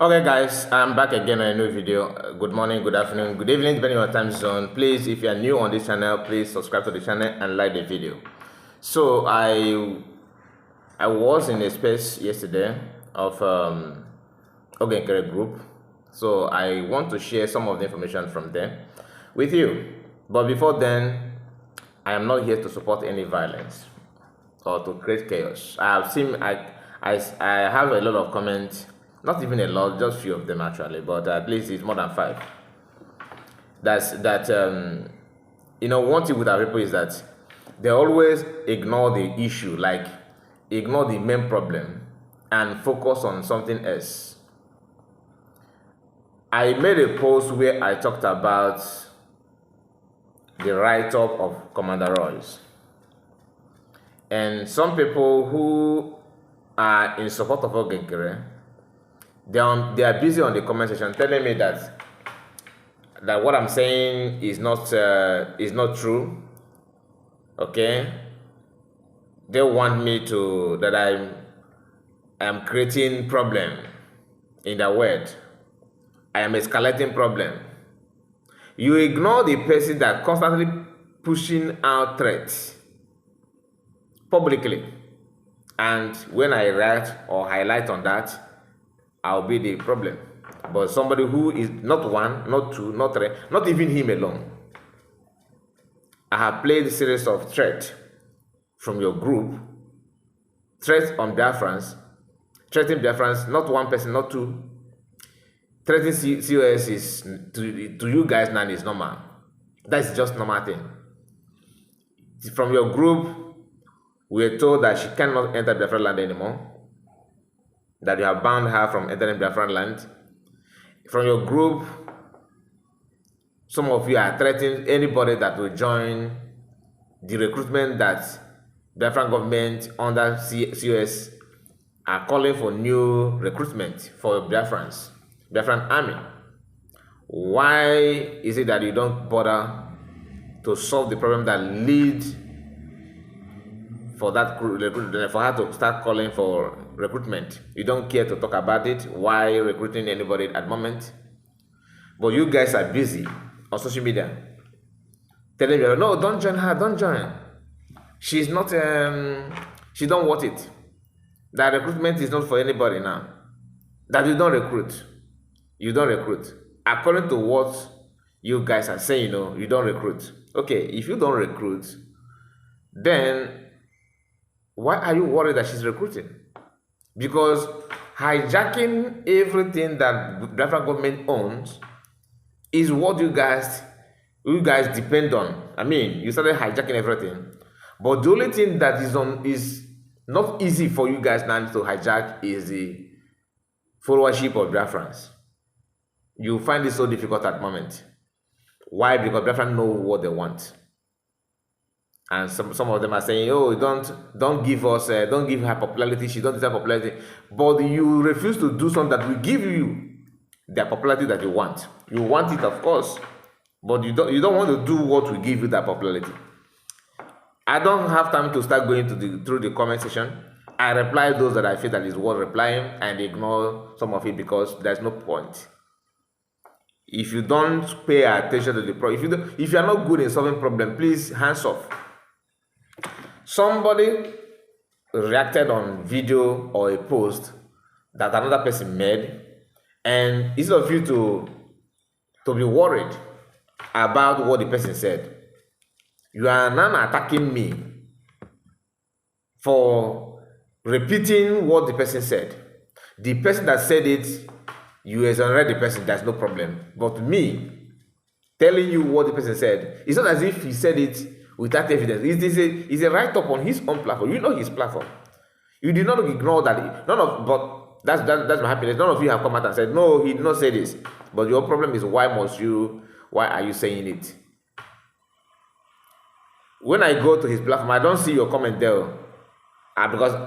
Okay guys, I'm back again on a new video. Good morning, good afternoon, good evening, depending on your time zone. Please, if you are new on this channel, please subscribe to the channel and like the video. So I was in a space yesterday of Nkere group. So I want to share some of the information from there with you. But before then, I am not here to support any violence or to create chaos. I have a lot of comments, not even a lot, just few of them actually, but at least it's more than 5. One thing with our people is that they always ignore the issue, like ignore the main problem and focus on something else. I made a post where I talked about the write-up of Commander Royce. And some people who are in support of Nkere, they are busy on the comment section telling me that what I'm saying is not true. Okay, they want me to that I am creating problem in the world. I am escalating problem. You ignore the person that constantly pushing out threats publicly, and when I write or highlight on that, I'll be the problem. But somebody who is not one, not two, not three, not even him alone. I have played a series of threats from your group, threats on Biafrans, threatening Biafrans, not one person, not two. Threatening COS is to you guys now is normal. That's just normal thing. From your group, we are told that she cannot enter Biafra land anymore, that you have banned her from entering Biafra land. From your group, some of you are threatening anybody that will join the recruitment that Biafran government under COS are calling for new recruitment for Biafrans, Biafran army. Why is it that you don't bother to solve the problem that leads for her to start calling for recruitment? You don't care to talk about it. Why recruiting anybody at the moment? But you guys are busy on social media telling me, no, don't join her, don't join. She's not, she don't want it. That recruitment is not for anybody now. That you don't recruit. You don't recruit. According to what you guys are saying, you don't recruit. Okay, if you don't recruit, then why are you worried that she's recruiting? Because hijacking everything that the Biafra government owns is what you guys depend on. I mean, you started hijacking everything, but the only thing that is not easy for you guys now to hijack is the followership of Biafrans. You find it so difficult at the moment. Why? Because Biafrans know what they want. And some of them are saying, oh, don't give us, don't give her popularity, she don't deserve popularity. But you refuse to do something that will give you the popularity that you want. You want it, of course, but you don't want to do what will give you that popularity. I don't have time to start going through the comment section. I reply those that I feel that is worth replying and ignore some of it because there's no point. If you don't pay attention to the problem, if you are not good in solving problem, please hands off. Somebody reacted on video or a post that another person made, and instead of you to be worried about what the person said, you are now attacking me for repeating what the person said. The person that said it, you exonerate the person, there's no problem. But me telling you what the person said, it's not as if he said it without evidence. It's a write-up on his own platform. You know his platform. You did not ignore that. But that's my happiness. None of you have come out and said, no, he did not say this. But your problem is why are you saying it? When I go to his platform, I don't see your comment there.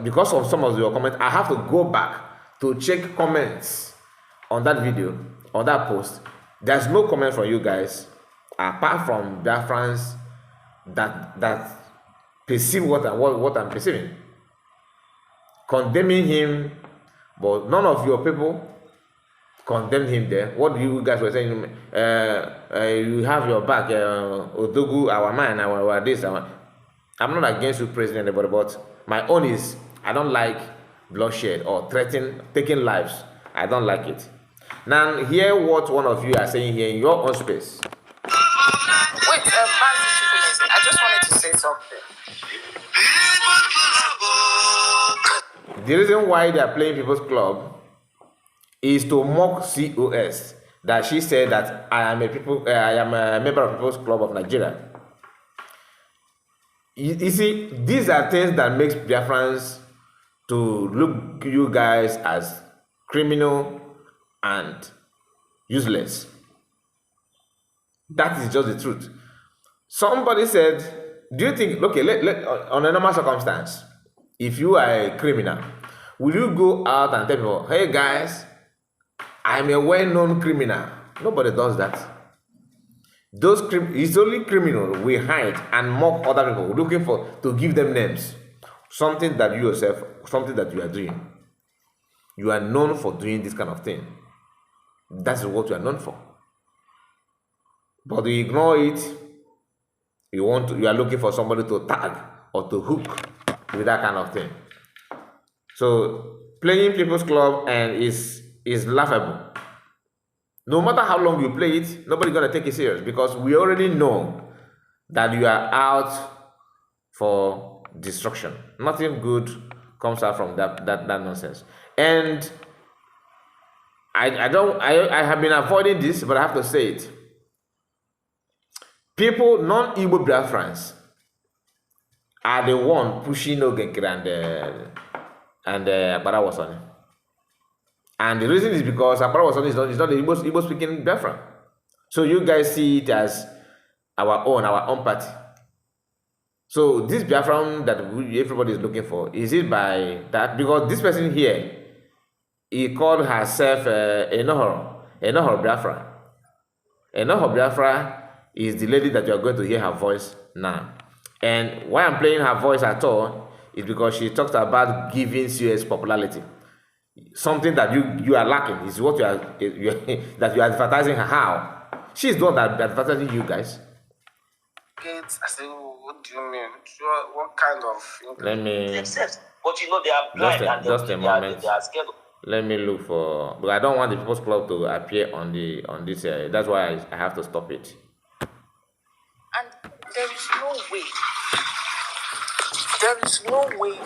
Because of some of your comments, I have to go back to check comments on that video, on that post. There's no comment from you guys, apart from Biafrans that perceive what I'm perceiving, condemning him. But none of your people condemned him there. What you guys were saying, you have your back, Odogu, our man, our this, our. I'm not against you, President, but my own is I don't like bloodshed or taking lives. I don't like it. Now, hear what one of you are saying here in your own space. Wait, I just wanted to say something. The reason why they are playing People's Club is to mock COS. That she said that I am a member of People's Club of Nigeria. You see, these are things that makes Biafrans to look you guys as criminal and useless. That is just the truth. Somebody said, do you think, okay, on a normal circumstance, if you are a criminal, will you go out and tell people, hey guys, I'm a well-known criminal? Nobody does that. It's only criminal we hide and mock other people, looking to give them names. Something that you yourself, something that you are doing. You are known for doing this kind of thing. That's what you are known for. But you ignore it. You are looking for somebody to tag or to hook with that kind of thing. So playing People's Club and is laughable. No matter how long you play it, nobody's gonna take it serious because we already know that you are out for destruction. Nothing good comes out from that nonsense. And I have been avoiding this, but I have to say it. People, non-Igbo Biafrans, are the one pushing Nkere and Akbara. And the reason is because Akbara is not the Igbo speaking Biafran. So you guys see it as our own party. So this Biafran that everybody is looking for, is it by that? Because this person here, he called herself Enohor Biafra. Enohor Biafra is the lady that you are going to hear her voice now. And why I'm playing her voice at all is because she talks about giving COS popularity. Something that you are lacking is what you are that you are advertising her. How? She's the one that advertising you guys. I say, what do you mean? What kind of? Let me. But you know they are blind just a moment. They are scared. Let me look for. But I don't want the People's Club to appear on this. That's why I have to stop it. And there is no way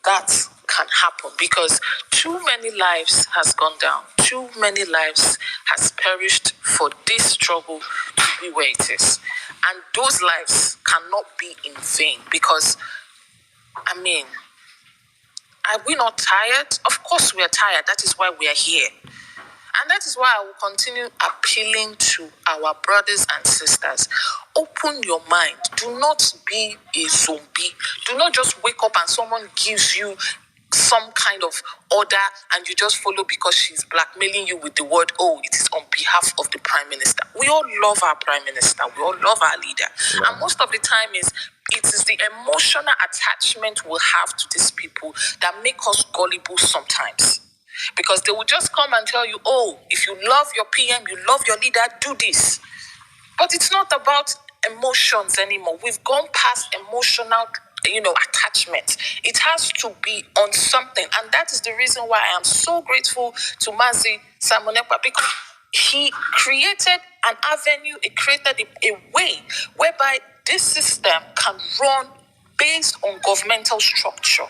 that can happen because too many lives has gone down. Too many lives has perished for this struggle to be where it is. And those lives cannot be in vain because, I mean, are we not tired? Of course we are tired. That is why we are here. And that is why I will continue appealing to our brothers and sisters. Open your mind. Do not be a zombie. Do not just wake up and someone gives you some kind of order and you just follow because she's blackmailing you with the word, oh, it is on behalf of the Prime Minister. We all love our Prime Minister. We all love our leader. Yeah. And most of the time it is the emotional attachment we have to these people that make us gullible sometimes. Because they will just come and tell you, oh, if you love your PM, you love your leader, do this. But it's not about emotions anymore. We've gone past emotional, attachment. It has to be on something. And that is the reason why I am so grateful to Mazi Samonekwa, because he created an avenue, he created a way whereby this system can run based on governmental structure.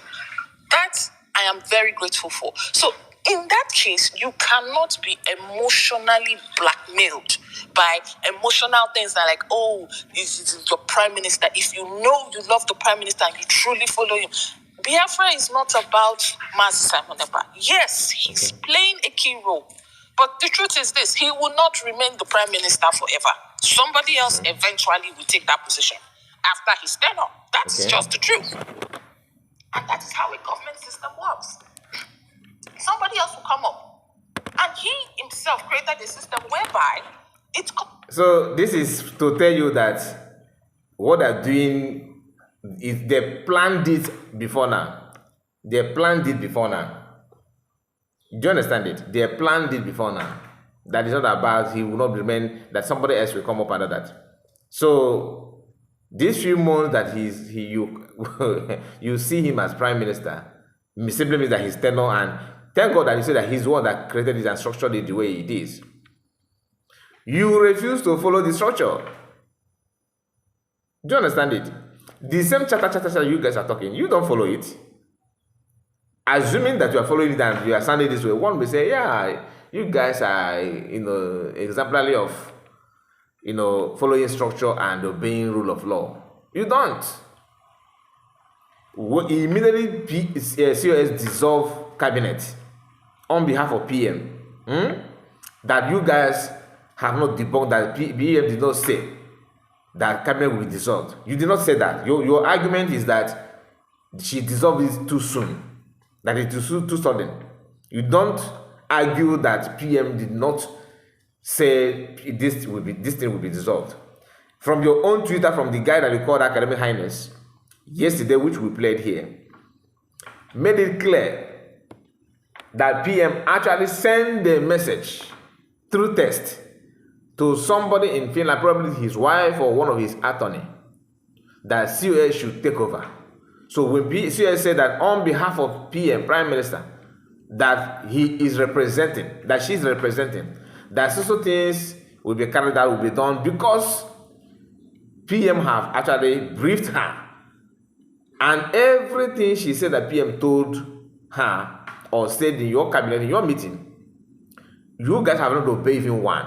That I am very grateful for. So in that case, you cannot be emotionally blackmailed by emotional things that like, oh, this is your Prime Minister. If you know you love the Prime Minister and you truly follow him. Biafra is not about Mazi Simon Ekpa. Yes, he's playing a key role. But the truth is this, he will not remain the Prime Minister forever. Somebody else eventually will take that position after his tenure. That's just the truth. And that is how a government system works. Somebody else will come up. And he himself created a system whereby it's... So this is to tell you that what they're doing is they planned it before now. They planned it before now. Do you understand it? They planned it before now. That is not about he will not remain, that somebody else will come up under that. So these few months that you see him as prime minister, simply means that his tenure, and thank God that you say that he's the one that created it and structured it the way it is. You refuse to follow the structure. Do you understand it? The same chatter you guys are talking, you don't follow it. Assuming that you are following it and you are sounding this way, one will say, yeah, you guys are, exemplary of, following structure and obeying rule of law. You don't. Immediately, COS dissolve cabinet on behalf of PM. That you guys have not debunked, that PM did not say that cabinet will be dissolved. You did not say that. Your argument is that she dissolved it too soon, that it is too sudden. You don't argue that PM did not say this thing will be dissolved. From your own Twitter, from the guy that you called Academic Highness yesterday, which we played here, made it clear that PM actually sent a message through text to somebody in Finland, probably his wife or one of his attorney, that COS should take over. So when COS said that on behalf of PM, Prime Minister, that he is representing, that she's representing, that social things will be carried out, will be done, because PM have actually briefed her. And everything she said that PM told her or said in your cabinet, in your meeting, you guys have not obeyed even one.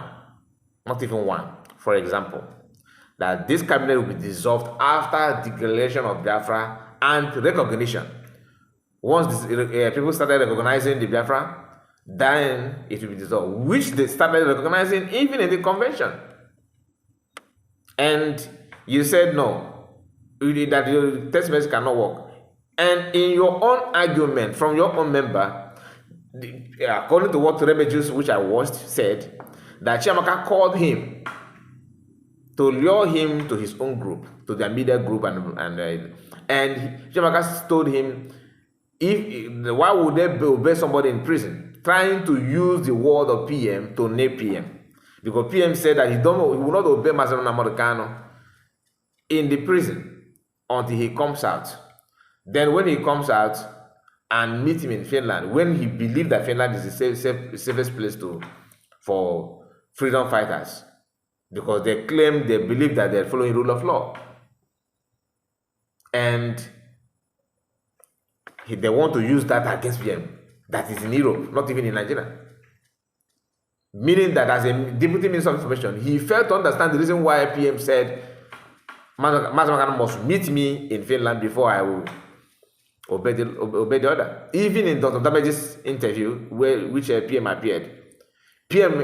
Not even one. For example, that this cabinet will be dissolved after declaration of Biafra and recognition. Once people started recognizing the Biafra, then it will be dissolved, which they started recognizing even in the convention. And you said no, that your text message cannot work. And in your own argument from your own member, according to what Remejuice, which I watched, said, that Chiamaka called him to lure him to his own group, to their media group, and Chiamaka told him, why would they obey somebody in prison, trying to use the word of PM to name PM, because PM said that he will not obey Mazarona Moricano in the prison until he comes out. Then when he comes out and meet him in Finland, when he believed that Finland is the safest place for freedom fighters, because they claim, they believe that they're following rule of law, and they want to use that against PM that is in Europe, not even in Nigeria. Meaning that as a deputy minister of information, he failed to understand the reason why PM said Mazarona must meet me in Finland before I will obey the order. Even in Dr. Damage's interview, which PM appeared, PM,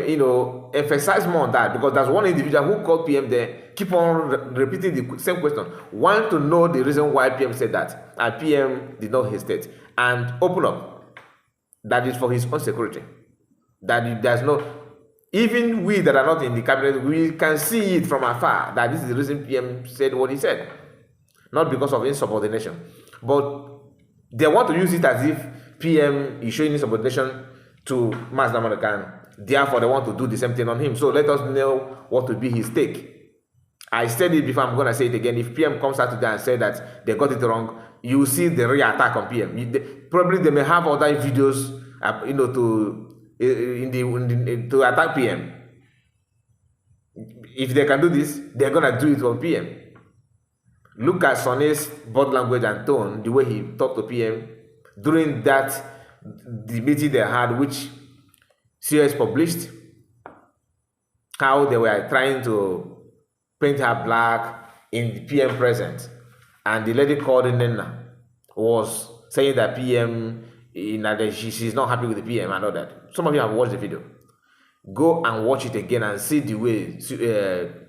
emphasized more on that, because there's one individual who called PM there, keep on repeating the same question, want to know the reason why PM said that, and PM did not hesitate and open up that is for his own security. That there's no, even we that are not in the cabinet, we can see it from afar that this is the reason PM said what he said, not because of insubordination, but they want to use it as if PM is showing insubordination to Mazda Moricano. Therefore, they want to do the same thing on him. So let us know what will be his take. I said it before, I'm going to say it again. If PM comes out today and say that they got it wrong, you will see the real attack on PM. Probably they may have other videos, to attack PM. If they can do this, they're going to do it on PM. Look at Sonny's body language and tone, the way he talked to PM during the meeting they had, which COS published, how they were trying to paint her black in the PM presence, and the lady called Nena was saying that PM, she's not happy with the PM and all that. Some of you have watched the video. Go and watch it again and see the way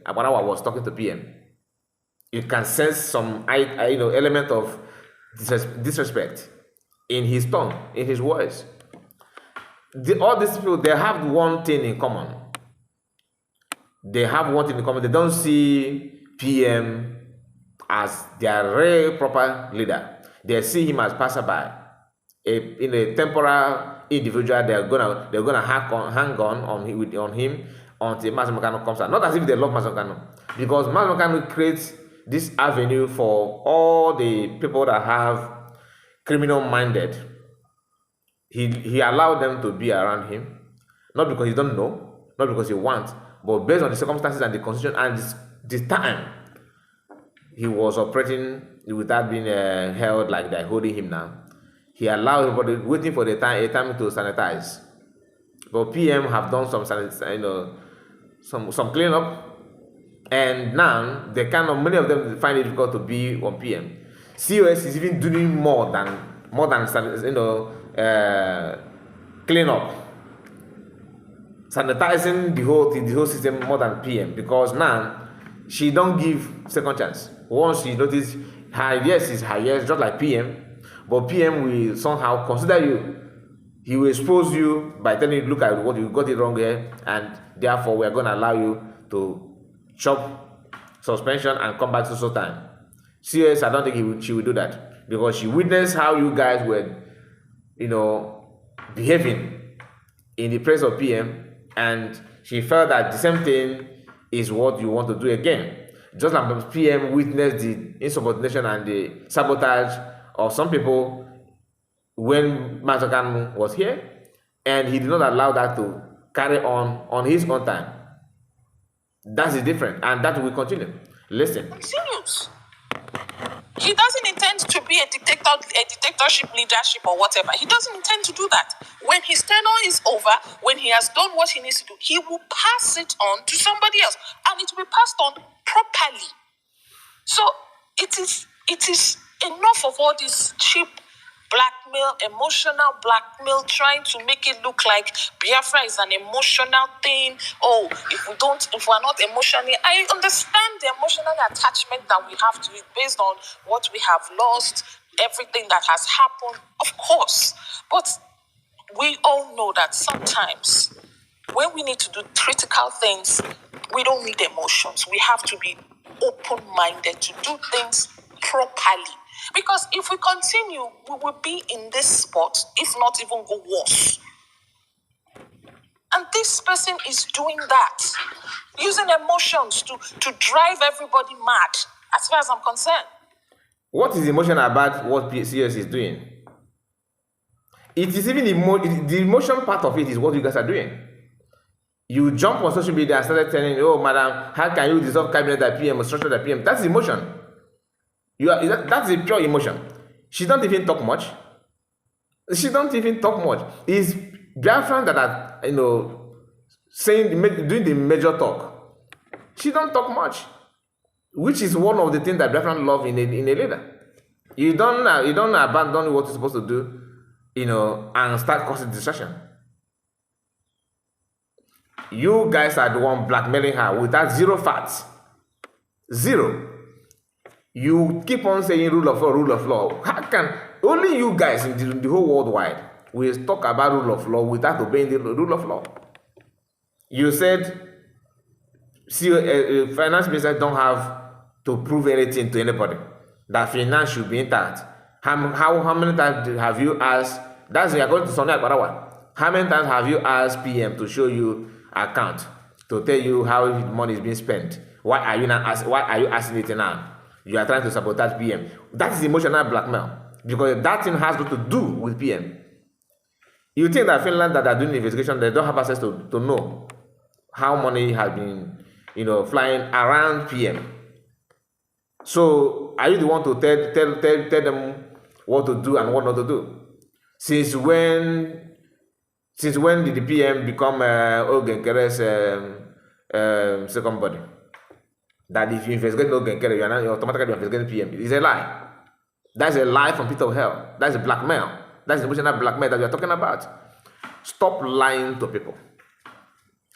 Abarawa was talking to PM. You can sense some element of disrespect in his tone, in his voice. All these people, they have one thing in common. They don't see PM as their real proper leader. They see him as passerby, in a temporal individual, they're gonna hang on him until Mazi Makano comes out. Not as if they love Mazi Makano, because Mazi Makano creates this avenue for all the people that have criminal minded. He allowed them to be around him, not because he don't know, not because he wants, but based on the circumstances and the constitution and this time he was operating without being held like they're holding him now. He allowed everybody waiting for a time to sanitize. But PM have done some some cleanup, and now many of them find it difficult to be on PM. COS is even doing more than cleanup, sanitizing the whole system more than PM, because now she don't give second chance. Once she notice her yes is her yes, just like PM, but PM will somehow consider you. He will expose you by telling you, look at what you got it wrong here, and therefore we are going to allow you to chop suspension and come back to some time. CS, I don't think she will do that, because she witnessed how you guys were, behaving in the presence of PM, and she felt that the same thing is what you want to do again. Just like PM witnessed the insubordination and the sabotage of some people when Mazokan was here, and he did not allow that to carry on his own time. That is different, and that will continue. Listen. Continues. He doesn't intend to be a dictatorship leadership or whatever. He doesn't intend to do that. When his tenure is over, when he has done what he needs to do, he will pass it on to somebody else, and it will be passed on properly. So it is enough of all this cheap blackmail, emotional blackmail, trying to make it look like Biafra is an emotional thing. Oh, if we're not emotionally, I understand the emotional attachment that we have to it based on what we have lost, everything that has happened, of course. But we all know that sometimes when we need to do critical things, we don't need emotions. We have to be open-minded to do things properly. Because if we continue, we will be in this spot, if not even go worse. And this person is doing that, using emotions to drive everybody mad, as far as I'm concerned. What is emotion about what CS is doing? It is even the emotion part of it is what you guys are doing. You jump on social media and started telling, oh, madam, how can you dissolve cabinet at PM or structure at PM? That's emotion. That's a pure emotion. She don't even talk much. It's Biafran that are, doing the major talk. She don't talk much, which is one of the things that Biafran love in a leader. You don't abandon what you're supposed to do, and start causing distraction. You guys are the one blackmailing her without zero facts. Zero. You keep on saying rule of law. How can only you guys in the whole worldwide will talk about rule of law without obeying the rule of law? You said finance ministers don't have to prove anything to anybody. That finance should be intact. How many times have you asked? That's according to Sonia Akbarawa. How many times have you asked PM to show you account to tell you how money is being spent? Why are you asking it now? You are trying to sabotage PM. That is emotional blackmail, because that thing has got to do with PM. You think that Finland that are doing the investigation, they don't have access to know how money has been, flying around PM. So are you the one to tell them what to do and what not to do? Since when did the PM become Nkere's second body? That if you investigate Nkere, you're automatically investigating PM. It's a lie. That's a lie from pit of hell. That's a blackmail. That's emotional blackmail that we are talking about. Stop lying to people.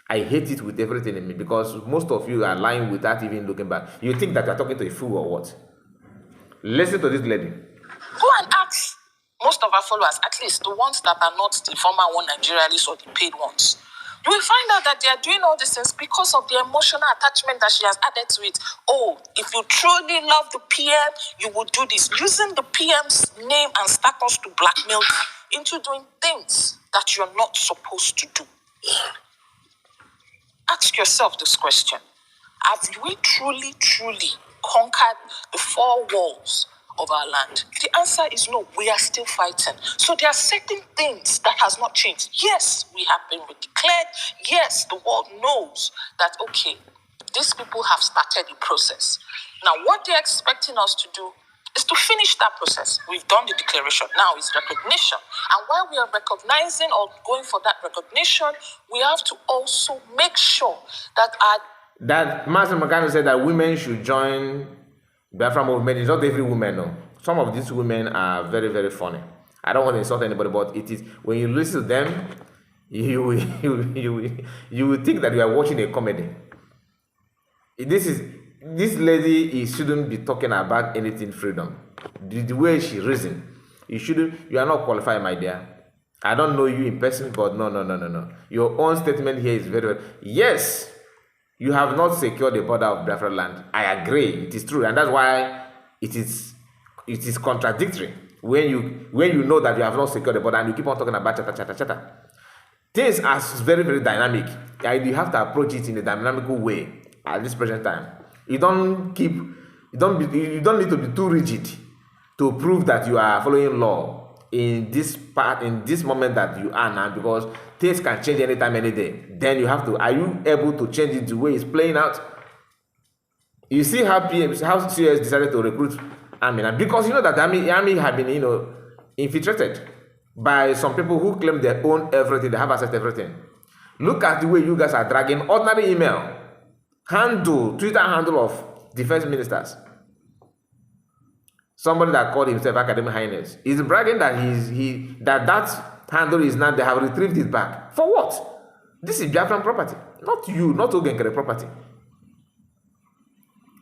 I hate it with everything in me, because most of you are lying without even looking back. You think that you're talking to a fool or what? Listen to this lady. Go and ask most of our followers, at least the ones that are not the former one Nigerians or the paid ones. You will find out that they are doing all these things because of the emotional attachment that she has added to it. Oh, if you truly love the PM, you will do this. Using the PM's name and status to blackmail into doing things that you're not supposed to do. Ask yourself this question. Have we truly, truly conquered the four walls of our land? The answer is no. We are still fighting. So there are certain things that has not changed. Yes, we have been declared. Yes, the world knows that, okay, these people have started the process. Now, what they're expecting us to do is to finish that process. We've done the declaration. Now it's recognition. And while we are recognizing or going for that recognition, we have to also make sure that Master Makano said that women should join Biafra movement. It's not every woman, no. Some of these women are very, very funny. I don't want to insult anybody, but it is when you listen to them, you will think that you are watching a comedy. This lady shouldn't be talking about anything freedom. The way she reasons, you are not qualified, my dear. I don't know you in person, but no. Your own statement here is very, very, yes, you have not secured the border of Biafra land. I agree, it is true, and that's why it is contradictory when you know that you have not secured the border and you keep on talking about chatter. Things are very, very dynamic. You have to approach it in a dynamical way at this present time. You don't need to be too rigid to prove that you are following law in this moment that you are now, because things can change anytime, any day. Then you have to, are you able to change it the way it's playing out? You see how COS decided to recruit army, and because you know that army have been infiltrated by some people who claim they own everything, they have access to everything. Look at the way you guys are dragging ordinary email Twitter handle of defense ministers. Somebody that called himself Academic Highness is bragging that that handle is now, they have retrieved it back. For what? This is Biafran property, not you, not Nkere property.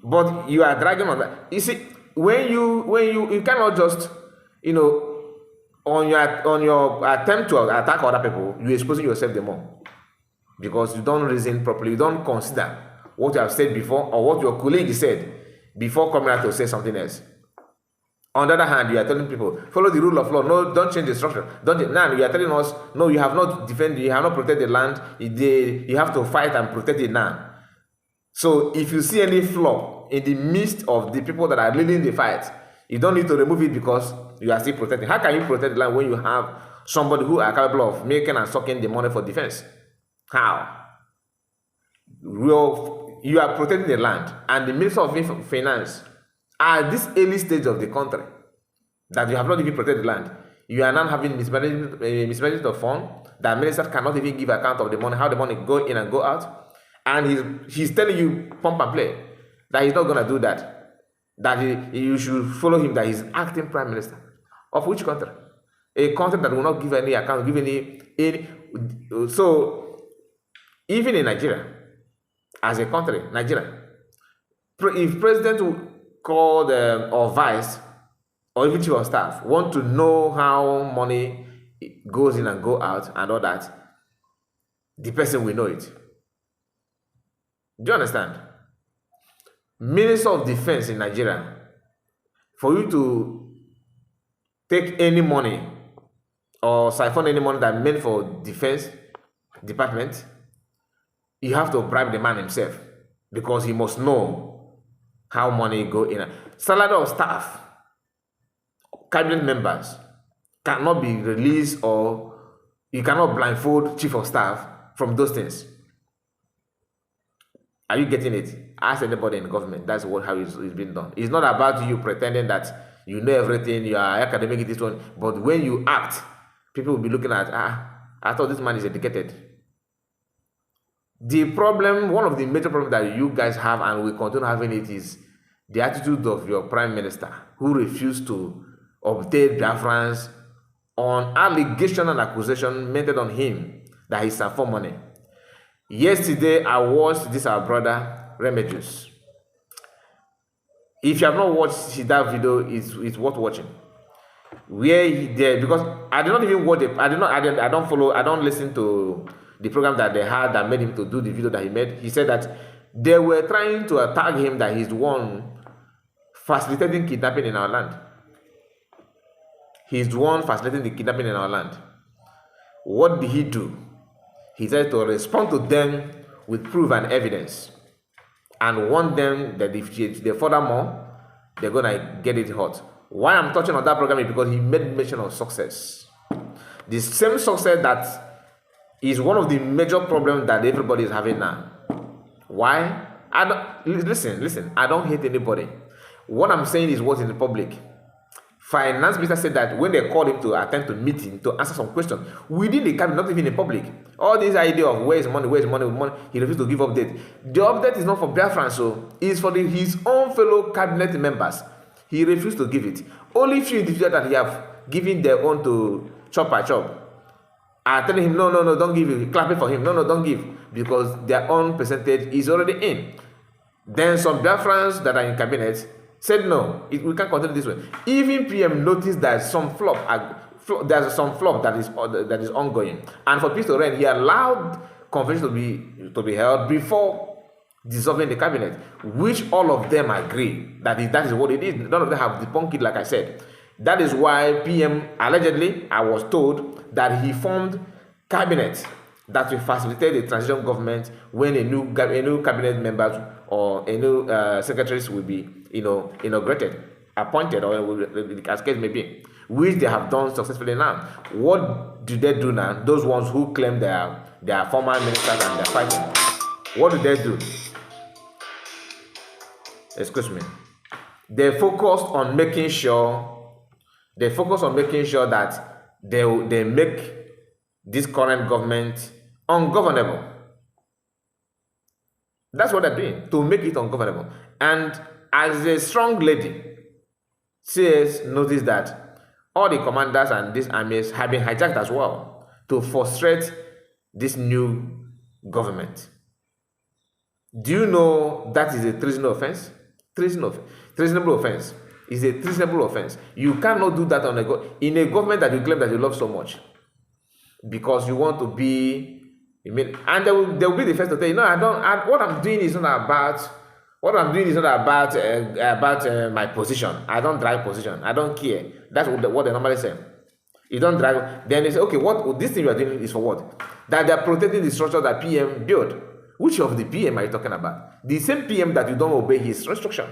But you are dragging on that. You see, when you cannot just on your attempt to attack other people, you're exposing yourself the more, because you don't reason properly, you don't consider what you have said before or what your colleague said before coming out to say something else. On the other hand, you are telling people, follow the rule of law. No, don't change the structure. Now you are telling us, no, you have not defended, you have not protected the land. You have to fight and protect it now. So if you see any flaw in the midst of the people that are leading the fight, you don't need to remove it because you are still protecting. How can you protect the land when you have somebody who are capable of making and sucking the money for defense? How? You are protecting the land, and the Minister of Finance, at this early stage of the country, that you have not even protected the land, you are now having mismanagement of funds, that minister cannot even give account of the money, how the money go in and go out, and he's telling you pump and play that he's not going to do that, you should follow him, that he's acting prime minister of which country? A country that will not give any account, give any. So even in Nigeria, as a country, Nigeria, if president called or vice or even chief of staff want to know how money goes in and go out and all that, the person will know it. Do you understand? Minister of Defense in Nigeria, for you to take any money or siphon any money that meant for defense department, you have to bribe the man himself, because he must know how money go in. Salary of staff, cabinet members cannot be released, or you cannot blindfold chief of staff from those things. Are you getting it? Ask anybody in the government. That's how it's been done. It's not about you pretending that you know everything, you are academic, this one, but when you act, people will be looking at, I thought this man is educated. The problem, one of the major problems that you guys have, and we continue having it, is the attitude of your prime minister, who refused to update Biafrans on allegation and accusation made on him that he suffered money. Yesterday, I watched this our brother Remedios. If you have not watched that video, it's worth watching. Where he there, because I did not even watch it. I don't listen to the program that they had that made him to do the video that he made. He said that they were trying to attack him, that he's the one facilitating kidnapping in our land. He's the one facilitating the kidnapping in our land. What did he do? He said to respond to them with proof and evidence and warn them that if they furthermore, they're gonna get it hot. Why I'm touching on that program is because he made mention of success. The same success that is one of the major problems that everybody is having now. Why? I don't listen. I don't hate anybody. What I'm saying is what's in the public. Finance minister said that when they called him to attend to meeting to answer some questions within the cabinet, not even in public. All this idea of where's money, he refused to give update. The update is not for Biafra, so it's for his own fellow cabinet members. He refused to give it. Only few individuals that he have given their own to chop by chop are telling him, no, don't give it. Clapping for him, no, don't give, because their own percentage is already in. Then some Biafrans that are in cabinet said no, we can't continue this way. Even PM noticed that some there's some flop that is ongoing, and for peace to reign, he allowed convention to be held before dissolving the cabinet, which all of them agree that is what it is. None of them have debunked it, like I said. That is why PM allegedly, I was told, that he formed cabinet that will facilitate the transition government when a new cabinet members or a new secretaries will be inaugurated, appointed, or as case may be, which they have done successfully now. What do they do now? Those ones who claim they are former ministers and they're fighting, what do they do? Excuse me. They focus on making sure that they make this current government ungovernable. That's what they're doing, to make it ungovernable. And as a strong lady, COS noticed that all the commanders and these armies have been hijacked as well to frustrate this new government. Do you know that is a treasonable offense? Treasonable offense is a treasonable offense. You cannot do that in a government that you claim that you love so much, because you want to be. And they will be the first to tell you, no, what I'm doing is not about. What I'm doing is not about my position. I don't drive position. I don't care. That's what they normally say. You don't drive. Then they say, okay, what this thing you are doing is for what? That they are protecting the structure that PM built. Which of the PM are you talking about? The same PM that you don't obey his instruction,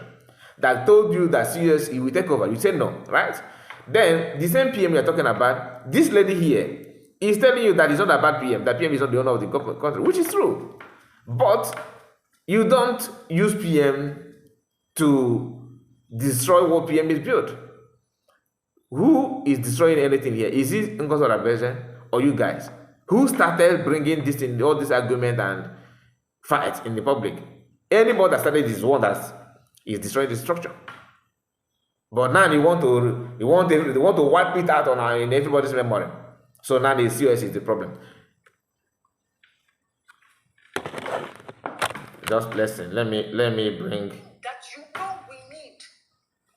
that told you that COS he will take over. You said no, right? Then the same PM you are talking about, this lady here is telling you that it's not about PM. That PM is not the owner of the country, which is true. But you don't use PM to destroy what PM is built. Who is destroying anything here? Is it Nkere or you guys? Who started bringing this in, all this argument and fight in the public? Anybody that started this one that is destroying the structure. But now they want to wipe it out in everybody's memory. So now the COS is the problem. Just listen. Let me bring that we need.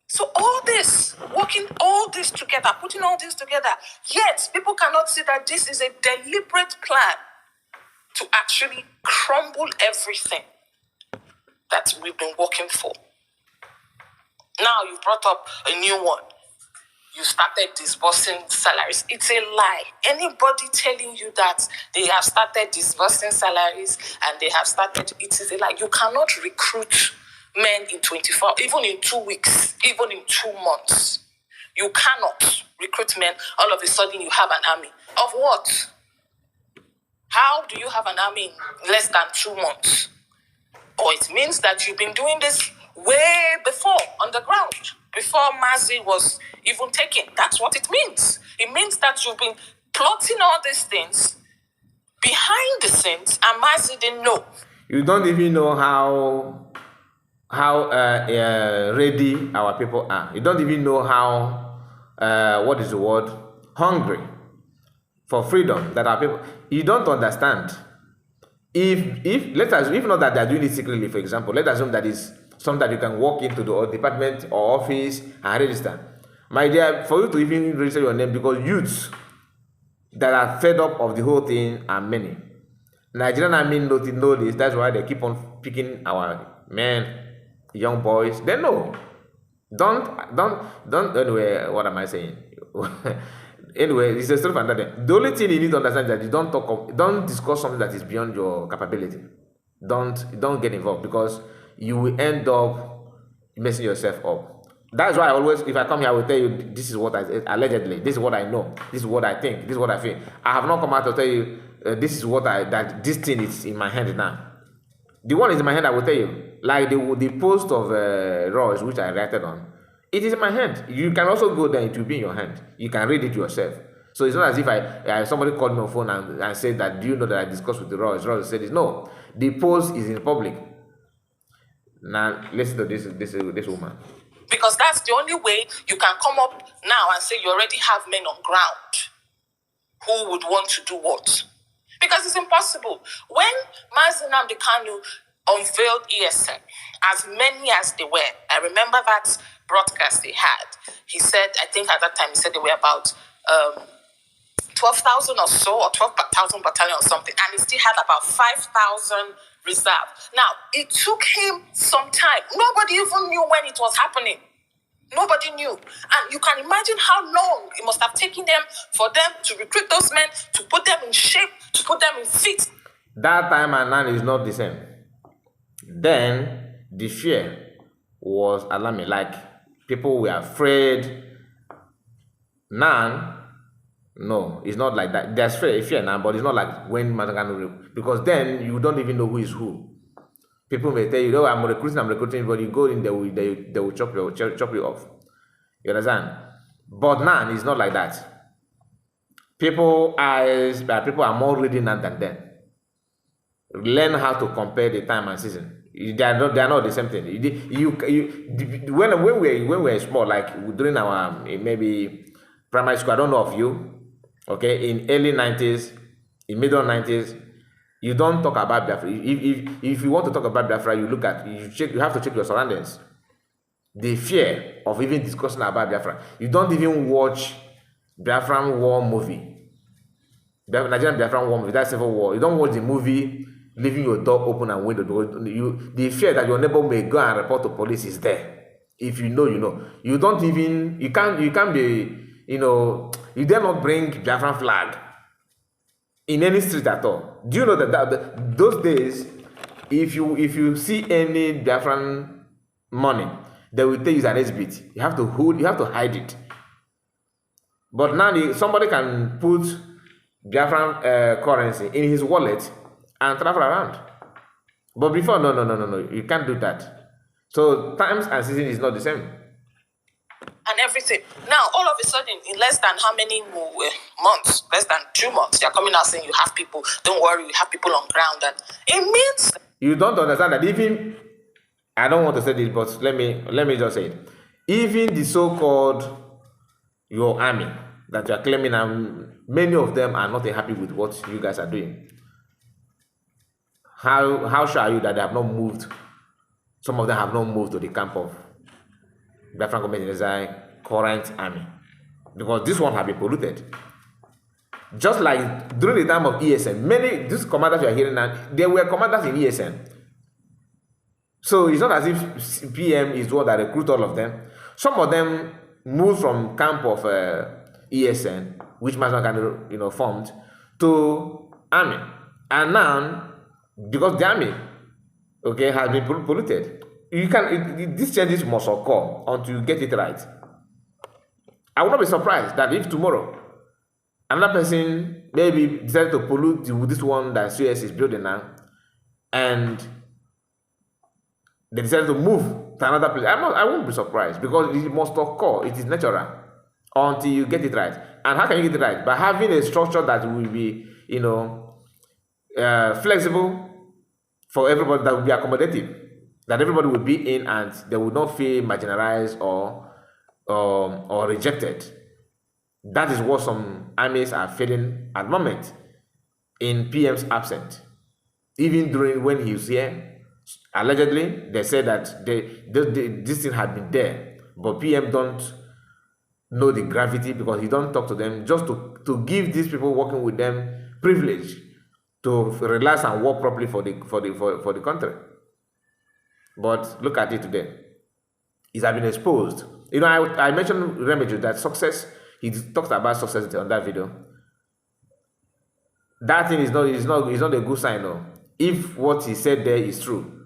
So all this, working all this together, putting all this together, yet people cannot see that this is a deliberate plan to actually crumble everything that we've been working for. Now you've brought up a new one. You started disbursing salaries. It's a lie. Anybody telling you that they have started disbursing salaries and they have started, it is a lie. You cannot recruit men in 24, even in 2 weeks, even in 2 months. You cannot recruit men. All of a sudden you have an army. Of what? How do you have an army in less than 2 months? Or it means that you've been doing this way before on the ground. Before Mazi was even taken. That's what it means. It means that you've been plotting all these things behind the scenes and Mazi didn't know. You don't even know how ready our people are. You don't even know how, what is the word? Hungry for freedom that our people. You don't understand. If not that they're doing it secretly, for example, let's assume that is something that you can walk into the department or office and register. My dear, for you to even register your name, because youths that are fed up of the whole thing are many. Nigerian army know this. That's why they keep on picking our men, young boys. They know. Don't. Anyway, what am I saying? Anyway, it's a story for another day. The only thing you need to understand is that you don't discuss something that is beyond your capability. Don't get involved, because you will end up messing yourself up. That's why I always, if I come here, I will tell you this is what I allegedly, this is what I know, this is what I think, this is what I feel. I have not come out to tell you this is what that this thing is in my hand now. The one is in my hand, I will tell you. Like the post of Royce, which I reacted on, it is in my hand. You can also go there, it will be in your hand. You can read it yourself. So it's not as if somebody called me on phone and said that, do you know that I discussed with the Royce? Royce said this. No, the post is in public. Now listen to this woman. Because that's the only way you can come up now and say you already have men on ground who would want to do what. Because it's impossible. When Mazi Nnamdi Kanu unveiled ESN, as many as they were, I remember that broadcast they had. He said, I think at that time, he said they were about 12,000 or so, or 12,000 battalion or something, and he still had about 5,000 reserve. Now, it took him some time. Nobody even knew when it was happening. Nobody knew. And you can imagine how long it must have taken them for them to recruit those men, to put them in shape, to put them in fit. That time and now is not the same. Then the fear was alarming. Like, people were afraid. Now, no, it's not like that. There's fear now, but it's not like when Mazangano, because then you don't even know who is who. People may tell you, oh, I'm recruiting, but you go in, they will chop you off. You understand? But now it's not like that. People are more reading now than then. Learn how to compare the time and season. They are not the same thing. When we were small, like during our maybe primary school, I don't know of you. Okay, in early 90s, in middle 90s, you don't talk about Biafra. If you want to talk about Biafra, you have to check your surroundings. The fear of even discussing about Biafra. You don't even watch Biafran war movie. Nigerian Biafran war movie, that's Civil War. You don't watch the movie leaving your door open and window. The fear that your neighbor may go and report to police is there. If you know, you know. You can't be, you dare not bring Biafran flag in any street at all. Do you know that those days, if you see any Biafran money, they will tell you it's an exhibit. You have to hide it. But now somebody can put Biafran currency in his wallet and travel around. But before, no, you can't do that. So times and season is not the same. And everything. Now, all of a sudden, in less than how many months, less than 2 months, you're coming out saying you have people, don't worry, you have people on ground. And it means... You don't understand that even, I don't want to say this, but let me just say it. Even the so-called your army that you are claiming, and many of them are not happy with what you guys are doing. How sure are you that they have not moved? Some of them have not moved to the camp of Biafran Community current army, because this one have been polluted. Just like during the time of ESN, these commanders you are hearing now, they were commanders in ESN. So it's not as if PM is the one that recruit all of them. Some of them moved from camp of ESN, which Mazman formed, to army, and now because the army, has been polluted. These changes must occur until you get it right. I will not be surprised that if tomorrow another person maybe decided to pollute this one that COS is building now, and they decided to move to another place, I won't be surprised, because it must occur. It is natural until you get it right. And how can you get it right? By having a structure that will be, flexible for everybody, that will be accommodative, that everybody will be in and they will not feel marginalized or rejected. That is what some armies are feeling at the moment in PM's absence. Even during when he was here, allegedly, they said that this thing had been there, but PM don't know the gravity because he don't talk to them, just to give these people working with them privilege to relax and work properly for the country. But look at it today. It has been exposed. I mentioned Remedy that success he talks about success on that video. That thing is not a good sign, no. If what he said there is true,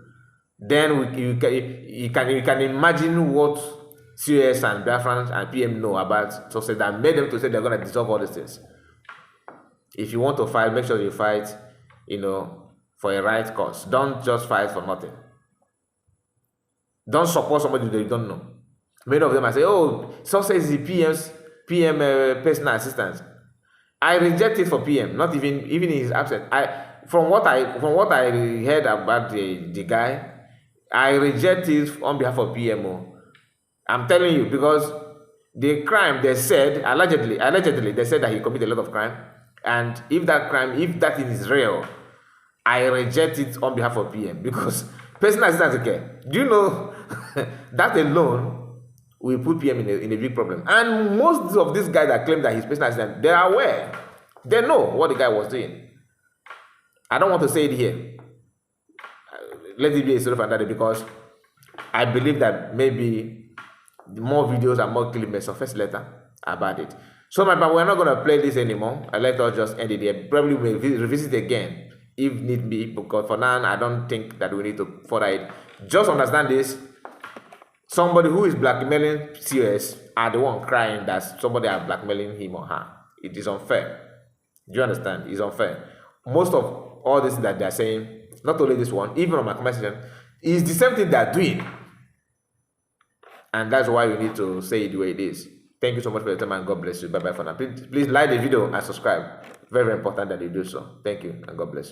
then you can imagine what COS and Biafra and PM know about success that made them to say they're going to dissolve all these things. If you want to fight, make sure you fight, for a right cause. Don't just fight for nothing. Don't support somebody that you don't know. Many of them I say, oh, success is the PM personal assistant. I reject it for PM, not even in his absence. From what I heard about the guy, I reject it on behalf of PMO. I'm telling you, because the crime, they said, allegedly, they said that he committed a lot of crime. And if that is real, I reject it on behalf of PM, because personal assistance, okay, do you know that alone will put PM in a big problem. And most of these guys that claim that he's personal assistant, they are aware. They know what the guy was doing. I don't want to say it here. Let it be a sort of another, because I believe that maybe more videos and more clips may surface later about it. So, but we're not going to play this anymore. Let us just end it here. Probably we'll revisit again if need be, because for now, I don't think that we need to further it. Just understand this. Somebody who is blackmailing COS are the one crying that somebody are blackmailing him or her. It is unfair. Do you understand? It's unfair. Most of all this that they are saying, not only this one, even on my comment section, is the same thing they are doing. And that's why we need to say it the way it is. Thank you so much for your time, and God bless you. Bye-bye for now. Please like the video and subscribe. Very, very important that you do so. Thank you, and God bless you.